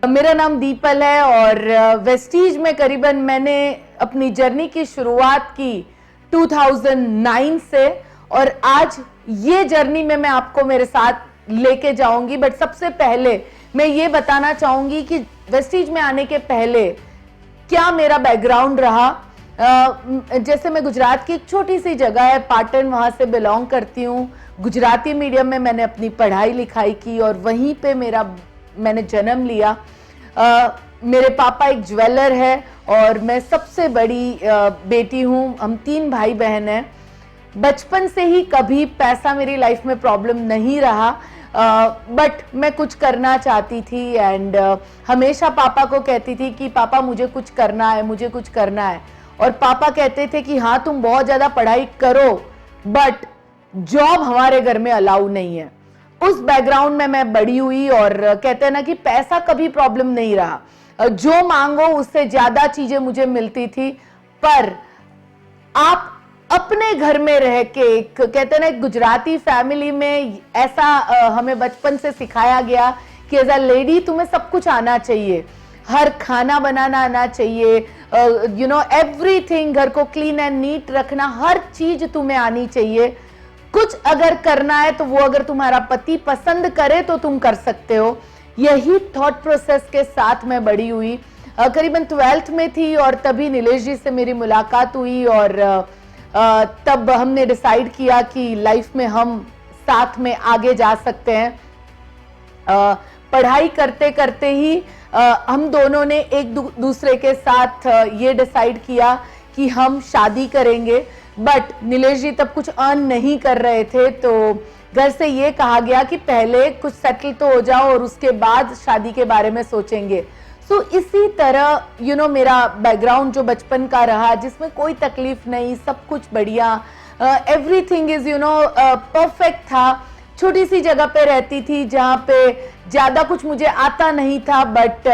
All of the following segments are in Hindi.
मेरा नाम दीपल है और वेस्टीज में करीबन मैंने अपनी जर्नी की शुरुआत की 2009 से और आज ये जर्नी में मैं आपको मेरे साथ लेके जाऊंगी। बट सबसे पहले मैं ये बताना चाहूंगी कि वेस्टीज में आने के पहले क्या मेरा बैकग्राउंड रहा। जैसे मैं गुजरात की एक छोटी सी जगह है पाटन, वहां से बिलोंग करती हूँ। गुजराती मीडियम में मैंने अपनी पढ़ाई लिखाई की और वहीं पे मैंने जन्म लिया। मेरे पापा एक ज्वेलर है और मैं सबसे बड़ी बेटी हूँ। हम 3 भाई बहन हैं। बचपन से ही कभी पैसा मेरी लाइफ में प्रॉब्लम नहीं रहा, बट मैं कुछ करना चाहती थी एंड हमेशा पापा को कहती थी कि पापा मुझे कुछ करना है, मुझे कुछ करना है। और पापा कहते थे कि हाँ तुम बहुत ज़्यादा पढ़ाई करो बट जॉब हमारे घर में अलाउ नहीं है। उस बैकग्राउंड में मैं बड़ी हुई और कहते हैं ना कि पैसा कभी प्रॉब्लम नहीं रहा, जो मांगो उससे ज्यादा चीजें मुझे मिलती थी। पर आप अपने घर में रह के, कहते हैं ना गुजराती फैमिली में ऐसा हमें बचपन से सिखाया गया कि एज अ लेडी तुम्हें सब कुछ आना चाहिए, हर खाना बनाना आना चाहिए, एवरीथिंग, घर को क्लीन एंड नीट रखना, हर चीज तुम्हें आनी चाहिए। कुछ अगर करना है तो वो अगर तुम्हारा पति पसंद करे तो तुम कर सकते हो। यही थॉट प्रोसेस के साथ मैं बड़ी हुई। करीबन 12th में थी और तभी नीलेश जी से मेरी मुलाकात हुई और तब हमने डिसाइड किया कि लाइफ में हम साथ में आगे जा सकते हैं। पढ़ाई करते करते ही हम दोनों ने एक दूसरे के साथ ये डिसाइड किया कि हम शादी करेंगे। बट नीलेश जी तब कुछ अर्न नहीं कर रहे थे, तो घर से ये कहा गया कि पहले कुछ सेटल तो हो जाओ और उसके बाद शादी के बारे में सोचेंगे। सो इसी तरह मेरा बैकग्राउंड जो बचपन का रहा, जिसमें कोई तकलीफ नहीं, सब कुछ बढ़िया, एवरीथिंग इज परफेक्ट था। छोटी सी जगह पे रहती थी जहाँ पे ज्यादा कुछ मुझे आता नहीं था, बट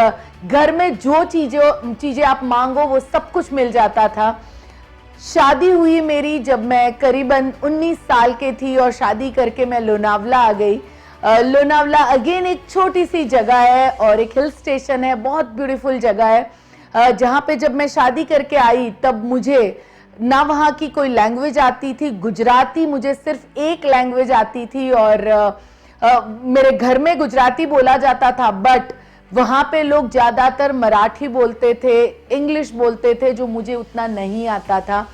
घर में जो चीजें आप मांगो वो सब कुछ मिल जाता था। शादी हुई मेरी जब मैं करीबन 19 साल के थी और शादी करके मैं लोनावला आ गई। लोनावला अगेन एक छोटी सी जगह है और एक हिल स्टेशन है, बहुत ब्यूटीफुल जगह है। जहाँ पे जब मैं शादी करके आई तब मुझे ना वहाँ की कोई लैंग्वेज आती थी, गुजराती मुझे सिर्फ एक लैंग्वेज आती थी और मेरे घर में गुजराती बोला जाता था, बट वहाँ पे लोग ज़्यादातर मराठी बोलते थे, इंग्लिश बोलते थे, जो मुझे उतना नहीं आता था।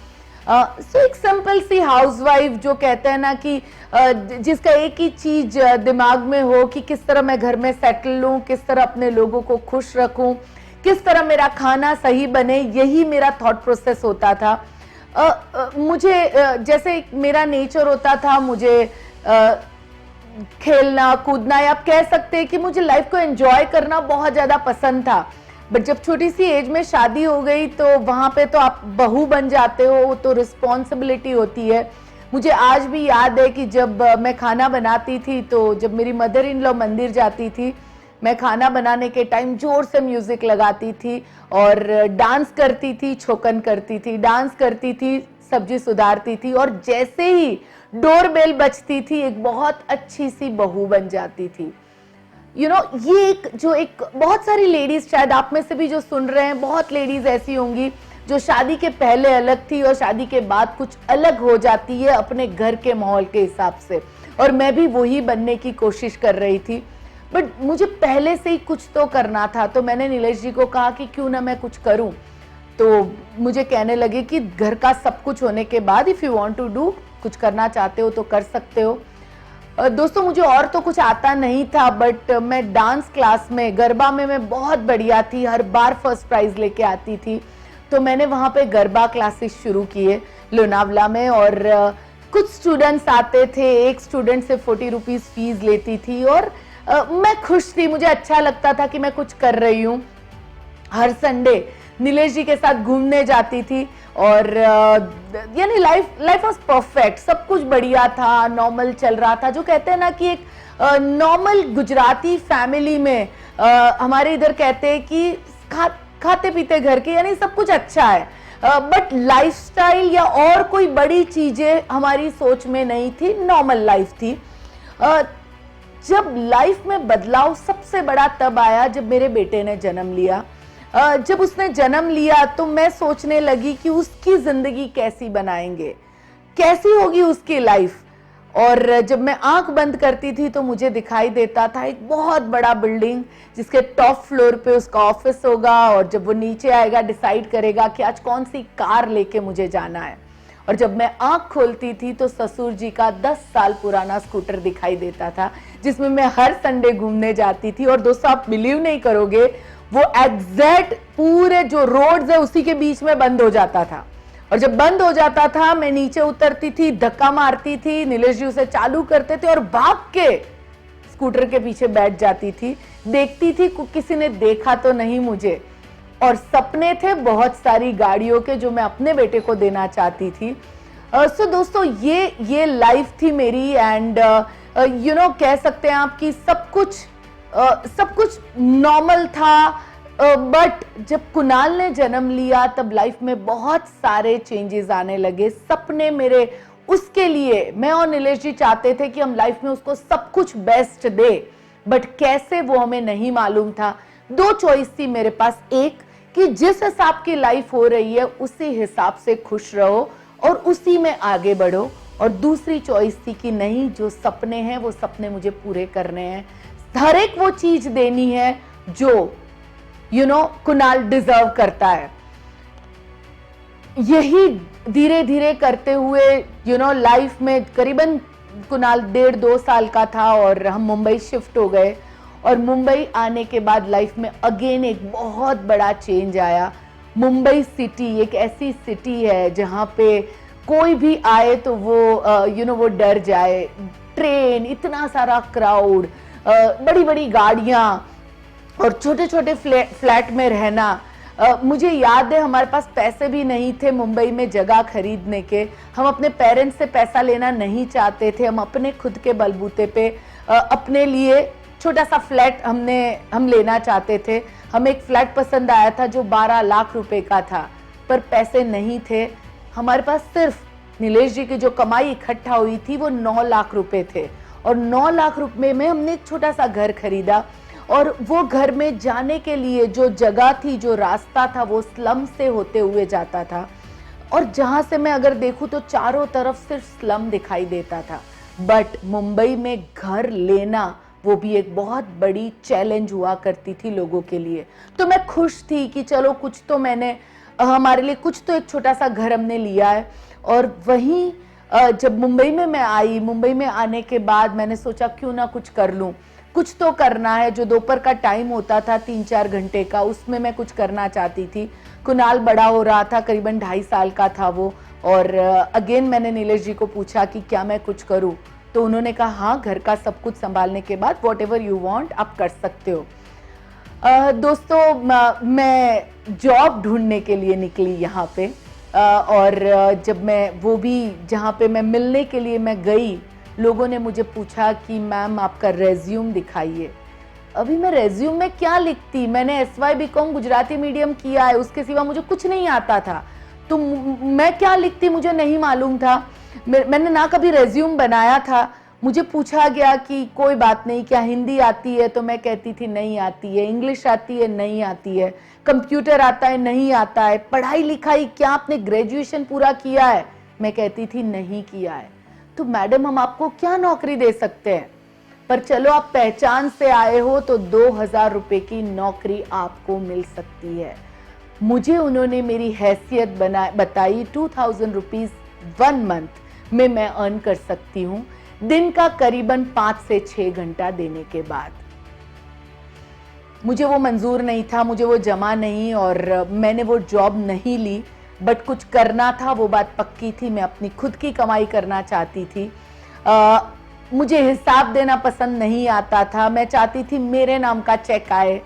सो एक सिंपल सी हाउसवाइफ जो कहते हैं ना कि जिसका एक ही चीज दिमाग में हो कि किस तरह मैं घर में सेटल लूँ, किस तरह अपने लोगों को खुश रखूँ, किस तरह मेरा खाना सही बने, यही मेरा थॉट प्रोसेस होता था। मुझे जैसे मेरा नेचर होता था, मुझे खेलना कूदना, या आप कह सकते हैं कि मुझे लाइफ को एंजॉय करना बहुत ज़्यादा पसंद था। बट जब छोटी सी एज में शादी हो गई तो वहाँ पे तो आप बहू बन जाते हो, तो रिस्पॉन्सिबिलिटी होती है। मुझे आज भी याद है कि जब मैं खाना बनाती थी तो जब मेरी मदर इन लॉ मंदिर जाती थी, मैं खाना बनाने के टाइम जोर से म्यूजिक लगाती थी और डांस करती थी, छोकन करती थी, डांस करती थी, सब्जी सुधारती थी और जैसे ही डोरबेल बजती थी एक बहुत अच्छी सी बहू बन जाती थी। ये एक बहुत सारी लेडीज, शायद आप में से भी जो सुन रहे हैं, बहुत लेडीज ऐसी होंगी जो शादी के पहले अलग थी और शादी के बाद कुछ अलग हो जाती है अपने घर के माहौल के हिसाब से, और मैं भी वही बनने की कोशिश कर रही थी। बट मुझे पहले से ही कुछ तो करना था, तो मैंने नीलेश जी को कहा कि क्यों ना मैं कुछ करूं। तो मुझे कहने लगे कि घर का सब कुछ होने के बाद if you want to do, कुछ करना चाहते हो तो कर सकते हो। दोस्तों मुझे और तो कुछ आता नहीं था, बट मैं डांस क्लास में, गरबा में मैं बहुत बढ़िया थी, हर बार फर्स्ट प्राइज लेके आती थी। तो मैंने वहाँ पे गरबा क्लासेस शुरू किए लोनावला में और कुछ स्टूडेंट्स आते थे, एक स्टूडेंट से 40 रुपीज़ फीस लेती थी और मैं खुश थी, मुझे अच्छा लगता था कि मैं कुछ कर रही हूँ। हर संडे नीलेश जी के साथ घूमने जाती थी और यानी लाइफ वाज परफेक्ट, सब कुछ बढ़िया था, नॉर्मल चल रहा था। जो कहते हैं ना कि एक नॉर्मल गुजराती फैमिली में हमारे इधर कहते हैं कि खाते पीते घर के, यानी सब कुछ अच्छा है, बट लाइफस्टाइल या और कोई बड़ी चीजें हमारी सोच में नहीं थी, नॉर्मल लाइफ थी। जब लाइफ में बदलाव सबसे बड़ा तब आया जब मेरे बेटे ने जन्म लिया। जब उसने जन्म लिया तो मैं सोचने लगी कि उसकी जिंदगी कैसी बनाएंगे, कैसी होगी उसकी लाइफ। और जब मैं आंख बंद करती थी तो मुझे दिखाई देता था एक बहुत बड़ा बिल्डिंग जिसके टॉप फ्लोर पे उसका ऑफिस होगा, और जब वो नीचे आएगा डिसाइड करेगा कि आज कौन सी कार लेके मुझे जाना है। और जब मैं आंख खोलती थी तो ससुर जी का 10 साल पुराना स्कूटर दिखाई देता था जिसमें मैं हर संडे घूमने जाती थी। और दोस्तों आप बिलीव नहीं करोगे, वो एग्जैक्ट पूरे जो रोड्स है उसी के बीच में बंद हो जाता था। और जब बंद हो जाता था मैं नीचे उतरती थी, धक्का मारती थी, नीलेश जी उसे चालू करते थे और भाग के स्कूटर के पीछे बैठ जाती थी, देखती थी किसी ने देखा तो नहीं मुझे। और सपने थे बहुत सारी गाड़ियों के जो मैं अपने बेटे को देना चाहती थी। सो दोस्तों ये लाइफ थी मेरी। एंड यू नो कह सकते हैं आप कि सब कुछ नॉर्मल था। बट जब कुणाल ने जन्म लिया तब लाइफ में बहुत सारे चेंजेस आने लगे। सपने मेरे उसके लिए, मैं और नीलेश जी चाहते थे कि हम लाइफ में उसको सब कुछ बेस्ट दे, बट कैसे वो हमें नहीं मालूम था। दो चॉइस थी मेरे पास, एक कि जिस हिसाब की लाइफ हो रही है उसी हिसाब से खुश रहो और उसी में आगे बढ़ो, और दूसरी चॉइस थी कि नहीं, जो सपने हैं वो सपने मुझे पूरे करने हैं, हर एक वो चीज देनी है जो कुणाल डिजर्व करता है। यही धीरे धीरे करते हुए लाइफ में करीबन कुणाल 1.5-2 साल का था और हम मुंबई शिफ्ट हो गए। और मुंबई आने के बाद लाइफ में अगेन एक बहुत बड़ा चेंज आया। मुंबई सिटी एक ऐसी सिटी है जहाँ पे कोई भी आए तो वो डर जाए। ट्रेन, इतना सारा क्राउड, बड़ी बड़ी गाड़ियाँ और छोटे छोटे फ्लैट में रहना। मुझे याद है हमारे पास पैसे भी नहीं थे मुंबई में जगह खरीदने के। हम अपने पेरेंट्स से पैसा लेना नहीं चाहते थे। हम अपने खुद के बलबूते पे अपने लिए छोटा सा फ्लैट हम लेना चाहते थे। हमें एक फ्लैट पसंद आया था जो 12 लाख रुपए का था, पर पैसे नहीं थे हमारे पास। सिर्फ नीलेश जी की जो कमाई इकट्ठा हुई थी वो 9 लाख रुपए थे, और 9 लाख रुपए में हमने एक छोटा सा घर खरीदा। और वो घर में जाने के लिए जो जगह थी, जो रास्ता था, वो स्लम से होते हुए जाता था। और जहां से मैं अगर देखूं तो चारों तरफ सिर्फ स्लम दिखाई देता था। बट मुंबई में घर लेना वो भी एक बहुत बड़ी चैलेंज हुआ करती थी लोगों के लिए। तो मैं खुश थी कि चलो कुछ तो मैंने हमारे लिए कुछ तो एक छोटा सा घर हमने लिया है। और वहीं जब मुंबई में मैं आई, मुंबई में आने के बाद मैंने सोचा क्यों ना कुछ कर लूं, कुछ तो करना है। जो दोपहर का टाइम होता था 3-4 घंटे का, उसमें मैं कुछ करना चाहती थी। कुणाल बड़ा हो रहा था, करीबन 2.5 साल का था वो। और अगेन मैंने नीलेश जी को पूछा कि क्या मैं कुछ करूं, तो उन्होंने कहा हाँ, घर का सब कुछ संभालने के बाद वॉट एवर यू वॉन्ट आप कर सकते हो। दोस्तों मैं जॉब ढूंढने के लिए निकली यहाँ पे। और जब मैं वो भी जहाँ पे मैं मिलने के लिए मैं गई, लोगों ने मुझे पूछा कि मैम आपका रेज्यूम दिखाइए। अभी मैं रेज्यूम में क्या लिखती, मैंने SY.BCom गुजराती मीडियम किया है, उसके सिवा मुझे कुछ नहीं आता था। तो मैं क्या लिखती मुझे नहीं मालूम था। मैंने ना कभी रेज्यूम बनाया था। मुझे पूछा गया कि कोई बात नहीं, क्या हिंदी आती है, तो मैं कहती थी नहीं आती है। इंग्लिश आती है, नहीं आती है। कंप्यूटर आता है, नहीं आता है। पढ़ाई लिखाई, क्या आपने ग्रेजुएशन पूरा किया है, मैं कहती थी नहीं किया है। तो मैडम हम आपको क्या नौकरी दे सकते हैं, पर चलो आप पहचान से आए हो तो 2000 रुपए की नौकरी आपको मिल सकती है। मुझे उन्होंने मेरी हैसियत बताई 2000 रुपीज 1 मंथ में मैं अर्न कर सकती हूँ, दिन का करीबन 5 से 6 घंटा देने के बाद। मुझे वो मंजूर नहीं था, मुझे वो जमा नहीं, और मैंने वो जॉब नहीं ली। बट कुछ करना था, वो बात पक्की थी। मैं अपनी खुद की कमाई करना चाहती थी। मुझे हिसाब देना पसंद नहीं आता था। मैं चाहती थी मेरे नाम का चेक आए,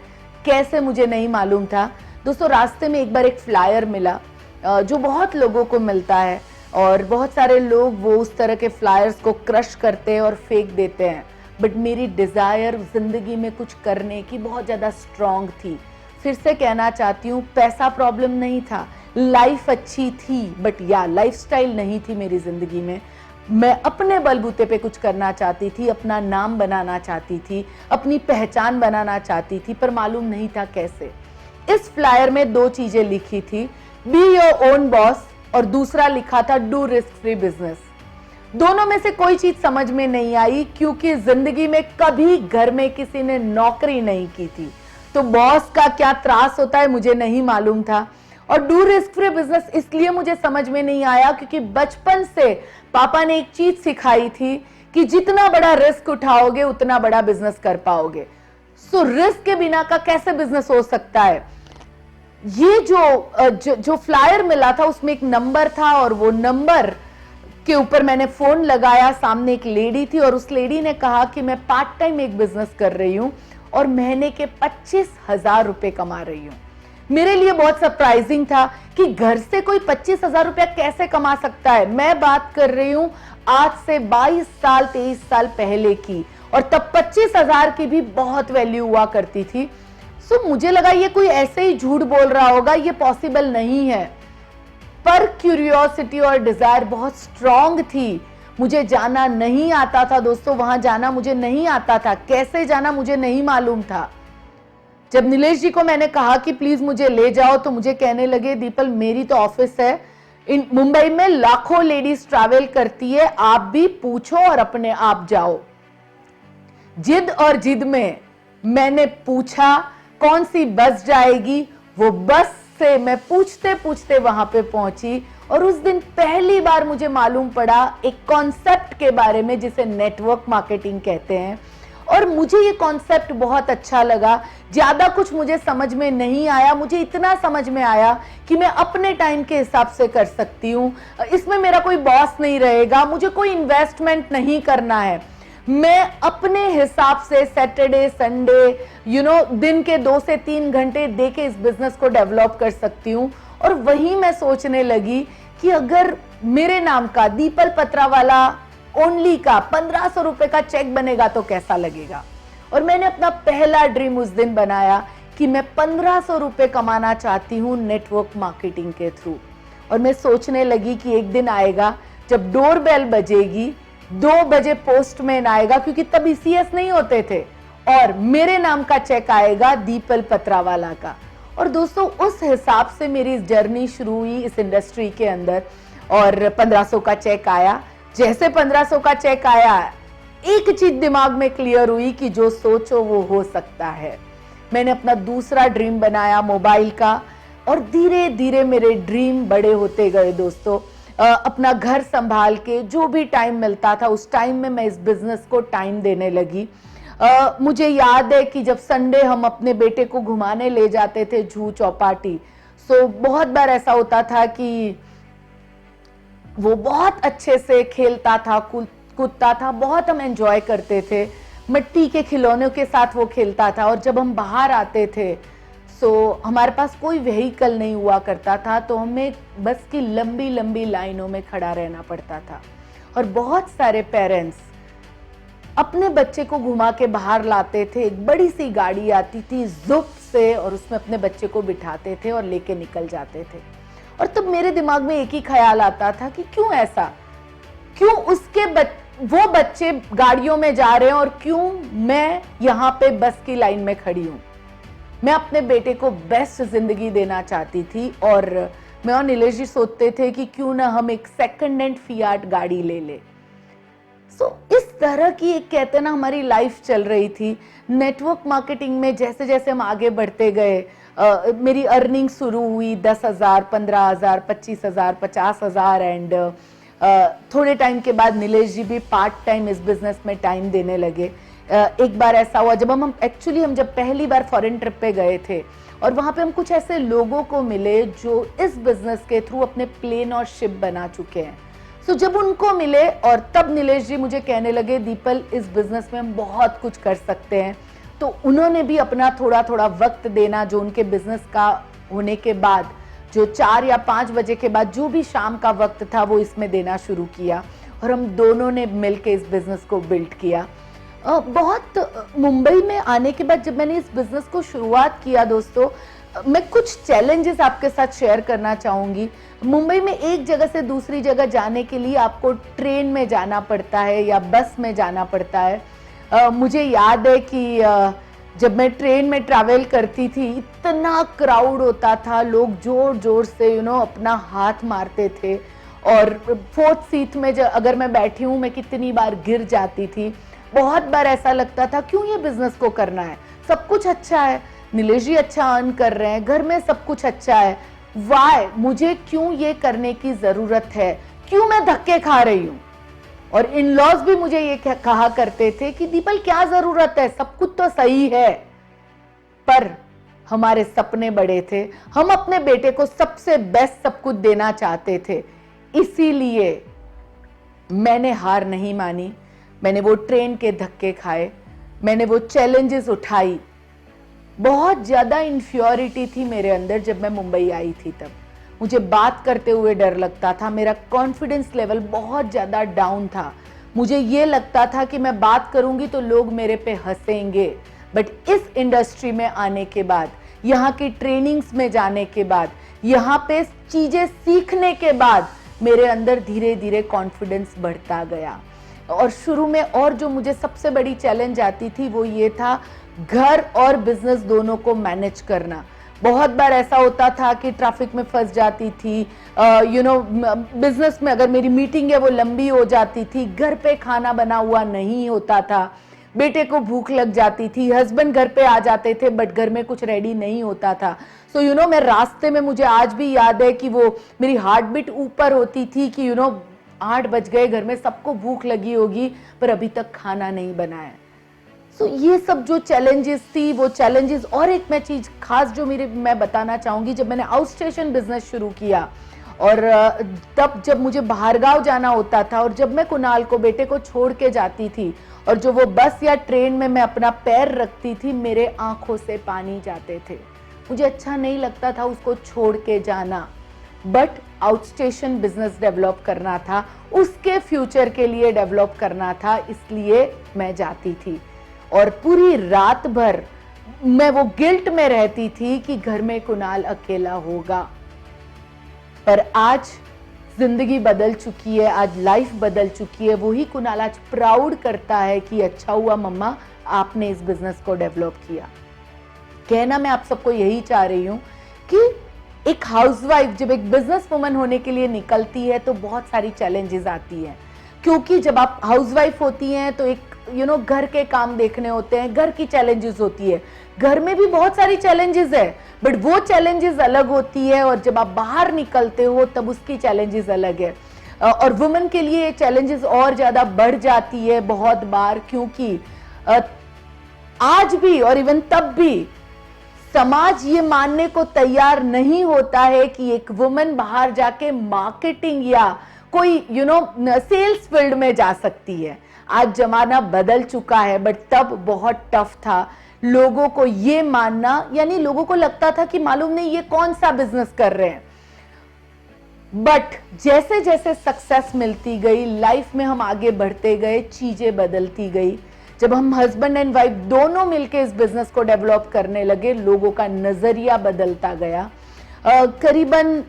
कैसे मुझे नहीं मालूम था। दोस्तों रास्ते में एक बार एक फ्लायर मिला जो बहुत लोगों को मिलता है, और बहुत सारे लोग वो उस तरह के फ्लायर्स को क्रश करते हैं और फेंक देते हैं। बट मेरी डिज़ायर ज़िंदगी में कुछ करने की बहुत ज़्यादा स्ट्रॉन्ग थी। फिर से कहना चाहती हूँ, पैसा प्रॉब्लम नहीं था, लाइफ अच्छी थी, बट या लाइफस्टाइल नहीं थी मेरी ज़िंदगी में। मैं अपने बलबूते पे कुछ करना चाहती थी, अपना नाम बनाना चाहती थी, अपनी पहचान बनाना चाहती थी, पर मालूम नहीं था कैसे। इस फ्लायर में 2 चीजें लिखी थी, बी योर ओन बॉस, और दूसरा लिखा था डू रिस्क फ्री बिजनेस। दोनों में से कोई चीज समझ में नहीं आई, क्योंकि जिंदगी में कभी घर में किसी ने नौकरी नहीं की थी, तो बॉस का क्या त्रास होता है मुझे नहीं मालूम था। और डू रिस्क फ्री बिजनेस इसलिए मुझे समझ में नहीं आया क्योंकि बचपन से पापा ने एक चीज सिखाई थी कि जितना बड़ा रिस्क उठाओगे उतना बड़ा बिजनेस कर पाओगे। सो रिस्क के बिना का कैसे बिजनेस हो सकता है। ये जो फ्लायर मिला था उसमें एक नंबर था, और वो नंबर के ऊपर मैंने फोन लगाया, सामने एक लेडी थी और उस लेडी ने कहा कि मैं पार्ट टाइम एक बिजनेस कर रही हूं और महीने के 25,000 रुपए कमा रही हूं। मेरे लिए बहुत सरप्राइजिंग था कि घर से कोई 25,000 रुपया कैसे कमा सकता है। मैं बात कर रही हूं आज से 22 साल 23 साल पहले की, और तब 25,000 की भी बहुत वैल्यू हुआ करती थी। सो मुझे लगा ये कोई ऐसे ही झूठ बोल रहा होगा, ये पॉसिबल नहीं है। पर क्यूरियोसिटी और डिजायर बहुत स्ट्रांग थी। मुझे जाना नहीं आता था दोस्तों, वहां जाना मुझे नहीं आता था, कैसे जाना मुझे नहीं मालूम था। जब नीलेश जी को मैंने कहा कि प्लीज मुझे ले जाओ, तो मुझे कहने लगे दीपल मेरी तो ऑफिस है, इन मुंबई में लाखों लेडीज ट्रैवल करती है, आप भी पूछो और अपने आप जाओ। जिद और जिद में मैंने पूछा कौन सी बस जाएगी, वो बस से मैं पूछते पूछते वहां पे पहुंची, और उस दिन पहली बार मुझे मालूम पड़ा एक कॉन्सेप्ट के बारे में जिसे नेटवर्क मार्केटिंग कहते हैं। और मुझे ये कॉन्सेप्ट बहुत अच्छा लगा। ज्यादा कुछ मुझे समझ में नहीं आया, मुझे इतना समझ में आया कि मैं अपने टाइम के हिसाब से कर सकती हूँ, इसमें मेरा कोई बॉस नहीं रहेगा, मुझे कोई इन्वेस्टमेंट नहीं करना है, मैं अपने हिसाब से सैटरडे संडे दिन के 2 से 3 घंटे देके इस बिजनेस को डेवलप कर सकती हूँ। और वहीं मैं सोचने लगी कि अगर मेरे नाम का दीपल पत्रावाला ओनली का 1500 रुपए का चेक बनेगा तो कैसा लगेगा। और मैंने अपना पहला ड्रीम उस दिन बनाया कि मैं 1500 रुपए कमाना चाहती हूँ नेटवर्क मार्केटिंग के थ्रू। और मैं सोचने लगी कि एक दिन आएगा जब डोरबेल बजेगी, 2 बजे पोस्टमैन आएगा, क्योंकि तब ECS नहीं होते थे, और मेरे नाम का चेक आएगा दीपल पत्रावाला का। और दोस्तों उस हिसाब से मेरी जर्नी शुरू हुई इस इंडस्ट्री के अंदर, और 1500 का चेक आया। जैसे 1500 का चेक आया, एक चीज दिमाग में क्लियर हुई कि जो सोचो वो हो सकता है। मैंने अपना दूसरा ड्रीम बनाया मोबाइल का, और धीरे धीरे मेरे ड्रीम बड़े होते गए दोस्तों। अपना घर संभाल के जो भी टाइम मिलता था उस टाइम में मैं इस बिजनेस को टाइम देने लगी। मुझे याद है कि जब संडे हम अपने बेटे को घुमाने ले जाते थे जूहू चौपाटी, सो बहुत बार ऐसा होता था कि वो बहुत अच्छे से खेलता था, कूदता था, बहुत हम एंजॉय करते थे, मिट्टी के खिलौनों के साथ वो खेलता था। और जब हम बाहर आते थे सो हमारे पास कोई व्हीकल नहीं हुआ करता था, तो हमें बस की लंबी लंबी लाइनों में खड़ा रहना पड़ता था। और बहुत सारे पेरेंट्स अपने बच्चे को घुमा के बाहर लाते थे, एक बड़ी सी गाड़ी आती थी जुप से, और उसमें अपने बच्चे को बिठाते थे और लेके निकल जाते थे। और तब मेरे दिमाग में एक ही ख्याल आता था कि क्यों ऐसा, क्यों वो बच्चे गाड़ियों में जा रहे हैं और क्यों मैं यहाँ पे बस की लाइन में खड़ी हूँ। मैं अपने बेटे को बेस्ट जिंदगी देना चाहती थी, और मैं और नीलेश जी सोचते थे कि क्यों ना हम एक सेकंड हैंड फियाट गाड़ी ले ले। सो इस तरह की एक कहते हैं ना हमारी लाइफ चल रही थी। नेटवर्क मार्केटिंग में जैसे जैसे हम आगे बढ़ते गए, मेरी अर्निंग शुरू हुई 10,000, 15,000, 25,000, 50,000, एंड थोड़े टाइम के बाद नीलेश जी भी पार्ट टाइम इस बिजनेस में टाइम देने लगे। एक बार ऐसा हुआ जब हम जब पहली बार फॉरेन ट्रिप पे गए थे, और वहां पे हम कुछ ऐसे लोगों को मिले जो इस बिजनेस के थ्रू अपने प्लेन और शिप बना चुके हैं। सो जब उनको मिले, और तब नीलेश जी मुझे कहने लगे दीपल इस बिजनेस में हम बहुत कुछ कर सकते हैं, तो उन्होंने भी अपना थोड़ा थोड़ा वक्त देना, जो उनके बिजनेस का होने के बाद जो 4 या 5 बजे के बाद जो भी शाम का वक्त था वो इसमें देना शुरू किया, और हम दोनों ने मिलकर इस बिजनेस को बिल्ड किया। बहुत मुंबई में आने के बाद जब मैंने इस बिजनेस को शुरुआत किया दोस्तों, मैं कुछ चैलेंजेस आपके साथ शेयर करना चाहूँगी। मुंबई में एक जगह से दूसरी जगह जाने के लिए आपको ट्रेन में जाना पड़ता है या बस में जाना पड़ता है। मुझे याद है कि जब मैं ट्रेन में ट्रैवल करती थी, इतना क्राउड होता था, लोग जोर जोर से अपना हाथ मारते थे, और फोर्थ सीट में अगर मैं बैठी हूँ, मैं कितनी बार गिर जाती थी। बहुत बार ऐसा लगता था क्यों ये बिजनेस को करना है, सब कुछ अच्छा है, नीलेश जी अच्छा अर्न कर रहे हैं, घर में सब कुछ अच्छा है, वाई मुझे क्यों ये करने की जरूरत है, क्यों मैं धक्के खा रही हूँ। और इन लॉज भी मुझे ये कहा करते थे कि दीपल क्या जरूरत है, सब कुछ तो सही है। पर हमारे सपने बड़े थे, हम अपने बेटे को सबसे बेस्ट सब कुछ देना चाहते थे, इसीलिए मैंने हार नहीं मानी। मैंने वो ट्रेन के धक्के खाए, मैंने वो चैलेंजेस उठाई। बहुत ज्यादा इंफ्योरिटी थी मेरे अंदर जब मैं मुंबई आई थी। तब मुझे बात करते हुए डर लगता था, मेरा कॉन्फिडेंस लेवल बहुत ज्यादा डाउन था। मुझे ये लगता था कि मैं बात करूंगी तो लोग मेरे पे हंसेंगे। बट इस इंडस्ट्री में आने के बाद, यहाँ की ट्रेनिंग्स में जाने के बाद, यहाँ पे चीजें सीखने के बाद मेरे अंदर धीरे धीरे कॉन्फिडेंस बढ़ता गया। और शुरू में और जो मुझे सबसे बड़ी चैलेंज आती थी वो ये था, घर और बिजनेस दोनों को मैनेज करना। बहुत बार ऐसा होता था कि ट्रैफिक में फंस जाती थी, बिजनेस में अगर मेरी मीटिंग है वो लंबी हो जाती थी, घर पे खाना बना हुआ नहीं होता था, बेटे को भूख लग जाती थी, हस्बैंड घर पे आ जाते थे बट घर में कुछ रेडी नहीं होता था। सो मैं रास्ते में, मुझे आज भी याद है कि वो मेरी हार्ट बीट ऊपर होती थी कि 8 बज गए, घर में सबको भूख लगी होगी पर अभी तक खाना नहीं बना है। सो ये सब जो चैलेंजेस थी, वो चैलेंजेस। और एक मैं चीज खास जो मैं बताना चाहूंगी, जब मैंने आउट स्टेशन बिजनेस शुरू किया और तब जब मुझे बाहरगांव जाना होता था और जब मैं कुणाल को, बेटे को छोड़ के जाती थी, और जो वो बस या ट्रेन में मैं अपना पैर रखती थी, मेरे आंखों से पानी जाते थे। मुझे अच्छा नहीं लगता था उसको छोड़ के जाना, but out station business develop करना था, उसके फ्यूचर के लिए डेवलप करना था, इसलिए मैं जाती थी। और पूरी रात भर मैं वो गिल्ट में रहती थी कि घर में कुणाल अकेला होगा। पर आज जिंदगी बदल चुकी है, आज लाइफ बदल चुकी है। वही कुणाल आज प्राउड करता है कि अच्छा हुआ मम्मा आपने इस बिजनेस को डेवलप किया। कहना मैं आप सबको यही चाह रही हूं कि एक हाउसवाइफ जब एक बिजनेस वुमन होने के लिए निकलती है तो बहुत सारी चैलेंजेस आती हैं, क्योंकि जब आप हाउसवाइफ होती हैं तो एक घर के काम देखने होते हैं, घर की चैलेंजेस होती है, घर में भी बहुत सारी चैलेंजेस है, बट वो चैलेंजेस अलग होती है, और जब आप बाहर निकलते हो तब उसकी चैलेंजेस अलग है। और वुमेन के लिए ये चैलेंजेस और ज्यादा बढ़ जाती है बहुत बार, क्योंकि आज भी और इवन तब भी समाज ये मानने को तैयार नहीं होता है कि एक वुमेन बाहर जाके मार्केटिंग या कोई सेल्स फील्ड में जा सकती है। आज जमाना बदल चुका है, बट तब बहुत टफ था लोगों को ये मानना, यानी लोगों को लगता था कि मालूम नहीं ये कौन सा बिजनेस कर रहे हैं। बट जैसे जैसे सक्सेस मिलती गई, लाइफ में हम आगे बढ़ते गए, चीजें बदलती गई। जब हम हस्बैंड एंड वाइफ दोनों मिलकर इस बिजनेस को डेवलप करने लगे, लोगों का नजरिया बदलता गया। करीबन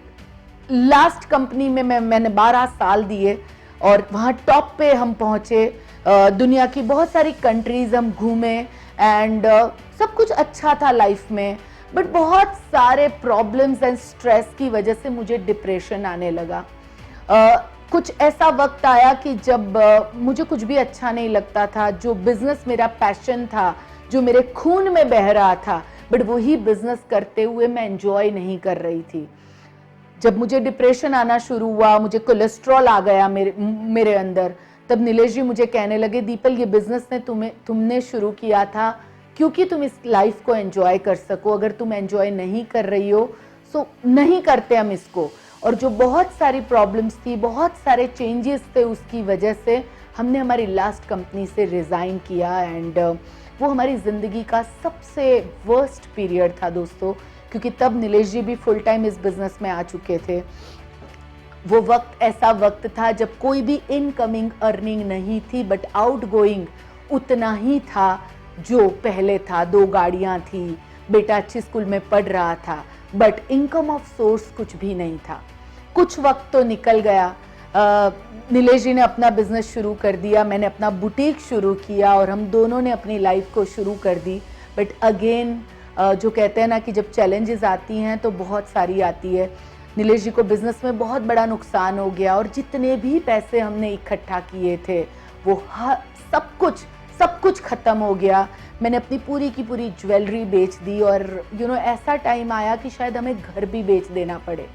लास्ट कंपनी में मैंने 12 साल दिए और वहां टॉप पे हम पहुंचे। दुनिया की बहुत सारी कंट्रीज हम घूमे एंड सब कुछ अच्छा था लाइफ में, बट बहुत सारे प्रॉब्लम्स एंड स्ट्रेस की वजह से मुझे डिप्रेशन आने लगा। कुछ ऐसा वक्त आया कि जब मुझे कुछ भी अच्छा नहीं लगता था, जो बिजनेस मेरा पैशन था, जो मेरे खून में बह रहा था, बट वही बिजनेस करते हुए मैं एंजॉय नहीं कर रही थी। जब मुझे डिप्रेशन आना शुरू हुआ, मुझे कोलेस्ट्रॉल आ गया मेरे अंदर, तब नीलेश जी मुझे कहने लगे, दीपल ये बिजनेस ने तुमने शुरू किया था क्योंकि तुम इस लाइफ को एंजॉय कर सको, अगर तुम एंजॉय नहीं कर रही हो सो नहीं करते हम इसको। और जो बहुत सारी प्रॉब्लम्स थी, बहुत सारे चेंजेस थे, उसकी वजह से हमने हमारी लास्ट कंपनी से रिजाइन किया एंड वो हमारी जिंदगी का सबसे वर्स्ट पीरियड था दोस्तों, क्योंकि तब नीलेश जी भी फुल टाइम इस बिजनेस में आ चुके थे। वो वक्त ऐसा वक्त था जब कोई भी इनकमिंग अर्निंग नहीं थी, बट आउट गोइंग उतना ही था जो पहले था। 2 गाड़ियां थी, बेटा अच्छी स्कूल में पढ़ रहा था, बट इनकम ऑफ सोर्स कुछ भी नहीं था। कुछ वक्त तो निकल गया, नीलेश जी ने अपना बिजनेस शुरू कर दिया, मैंने अपना बुटीक शुरू किया और हम दोनों ने अपनी लाइफ को शुरू कर दी। बट अगेन जो कहते हैं ना कि जब चैलेंजेस आती हैं तो बहुत सारी आती है। नीलेश जी को बिजनेस में बहुत बड़ा नुकसान हो गया और जितने भी पैसे हमने इकट्ठा किए थे वो सब कुछ खत्म हो गया। मैंने अपनी पूरी की पूरी ज्वेलरी बेच दी और ऐसा टाइम आया कि शायद हमें घर भी बेच देना पड़े।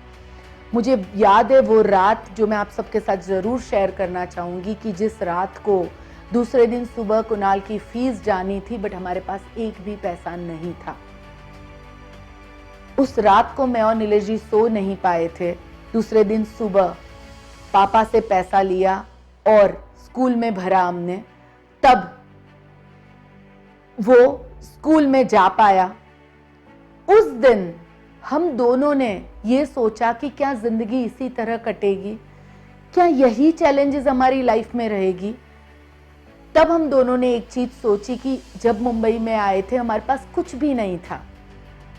मुझे याद है वो रात जो मैं आप सबके साथ ज़रूर शेयर करना चाहूँगी कि जिस रात को दूसरे दिन सुबह कुणाल की फीस जानी थी, बट हमारे पास एक भी पैसा नहीं था। उस रात को मैं और नीलेश जी सो नहीं पाए थे। दूसरे दिन सुबह पापा से पैसा लिया और स्कूल में भरा हमने, तब वो स्कूल में जा पाया। उस दिन हम दोनों ने ये सोचा कि क्या जिंदगी इसी तरह कटेगी, क्या यही चैलेंजेस हमारी लाइफ में रहेगी। तब हम दोनों ने एक चीज सोची कि जब मुंबई में आए थे हमारे पास कुछ भी नहीं था,